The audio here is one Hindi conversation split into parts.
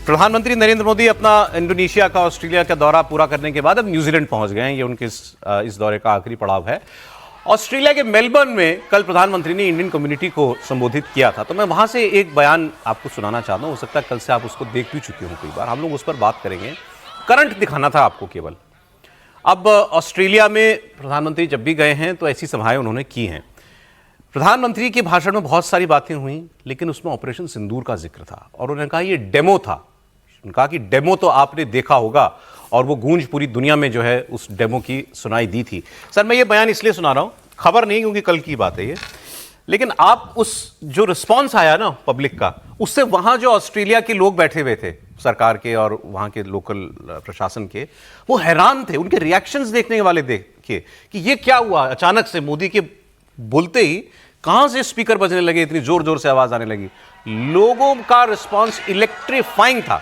प्रधानमंत्री नरेंद्र मोदी अपना इंडोनेशिया का ऑस्ट्रेलिया का दौरा पूरा करने के बाद अब न्यूजीलैंड पहुंच गए हैं। ये उनके इस दौरे का आखिरी पड़ाव है। ऑस्ट्रेलिया के मेलबर्न में कल प्रधानमंत्री ने इंडियन कम्युनिटी को संबोधित किया था, तो मैं वहां से एक बयान आपको सुनाना चाहता हूं। हो सकता है कल से आप उसको देख भी चुके हो कई बार, हम लोग उस पर बात करेंगे। करंट दिखाना था आपको केवल। अब ऑस्ट्रेलिया में प्रधानमंत्री जब भी गए हैं तो ऐसी सभाएं उन्होंने की हैं। प्रधानमंत्री के भाषण में बहुत सारी बातें हुई, लेकिन उसमें ऑपरेशन सिंदूर का जिक्र था और उन्होंने कहा ये डेमो था। उन्होंने कहा कि डेमो तो आपने देखा होगा, और वो गूंज पूरी दुनिया में जो है उस डेमो की सुनाई दी थी। सर, मैं ये बयान इसलिए सुना रहा हूं, खबर नहीं क्योंकि कल की बात है ये, लेकिन आप उस जो रिस्पॉन्स आया ना पब्लिक का, उससे वहां जो ऑस्ट्रेलिया के लोग बैठे हुए थे, सरकार के और वहां के लोकल प्रशासन के, वो हैरान थे। उनके रिएक्शंस देखने वाले देखे कि ये क्या हुआ। अचानक से मोदी के बोलते ही कहां से स्पीकर बजने लगे, इतनी जोर जोर से आवाज आने लगी। लोगों का रिस्पॉन्स इलेक्ट्रीफाइंग था।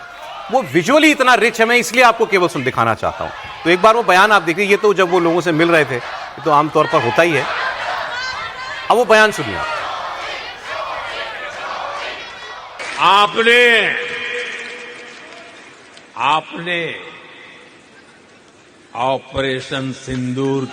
वो विजुअली इतना रिच है, मैं इसलिए आपको केवल दिखाना चाहता हूं। तो एक बार वो बयान आप देखिए। ये तो जब वो लोगों से मिल रहे थे, ये तो आमतौर पर होता ही है। अब वो बयान सुनिए। आपने ऑपरेशन सिंदूर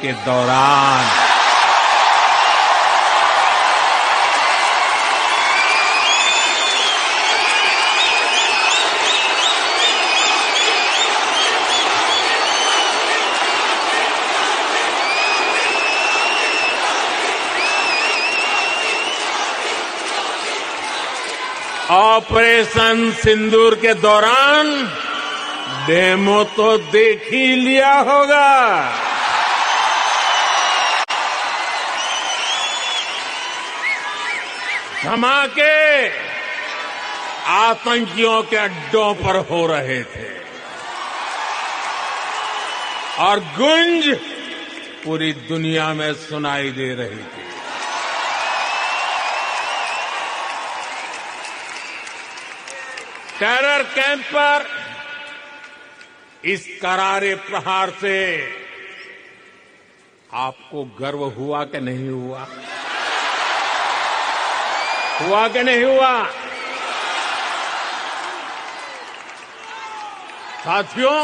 के दौरान डेमो तो देख ही लिया होगा। धमाके आतंकियों के अड्डों पर हो रहे थे और गूंज पूरी दुनिया में सुनाई दे रही थी। टेरर कैंप पर इस करारे प्रहार से आपको गर्व हुआ कि नहीं हुआ? हुआ कि नहीं हुआ? साथियों,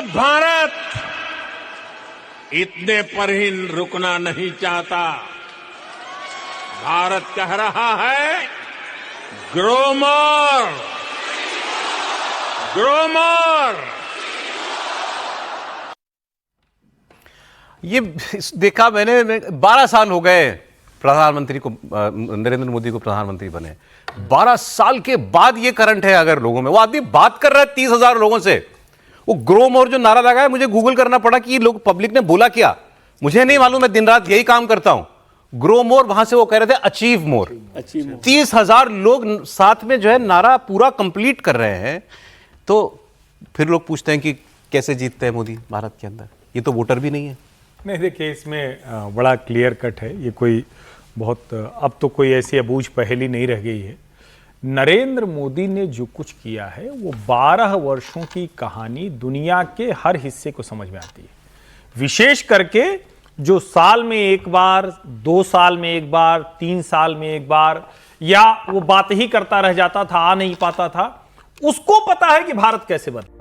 भारत इतने पर ही रुकना नहीं चाहता। भारत कह रहा है ग्रो मोर, ग्रो मोर। ये देखा मैंने 12 साल हो गए प्रधानमंत्री को, नरेंद्र मोदी को प्रधानमंत्री बने। 12 साल के बाद ये करंट है। अगर लोगों में वो आदमी बात कर रहा है 30,000 लोगों से, वो ग्रो मोर जो नारा लगा है, मुझे गूगल करना पड़ा कि लोग पब्लिक ने बोला क्या, मुझे नहीं मालूम। मैं दिन रात यही काम करता हूं। ग्रो मोर, वहां से वो कह रहे थे अचीव मोर। 30,000 लोग साथ में जो है नारा पूरा कंप्लीट कर रहे हैं। तो फिर लोग पूछते हैं कि कैसे जीतते हैं मोदी भारत के अंदर। ये तो वोटर भी नहीं है। नहीं, देखिए इसमें बड़ा क्लियर कट है। ये कोई बहुत अब तो कोई ऐसी अबूझ पहेली नहीं रह गई है। नरेंद्र मोदी ने जो कुछ किया है वो 12 वर्षों की कहानी दुनिया के हर हिस्से को समझ में आती है। विशेष करके जो साल में एक बार, 2 साल में एक बार, 3 साल में एक बार, या वो बात ही करता रह जाता था, आ नहीं पाता था, उसको पता है कि भारत कैसे बने।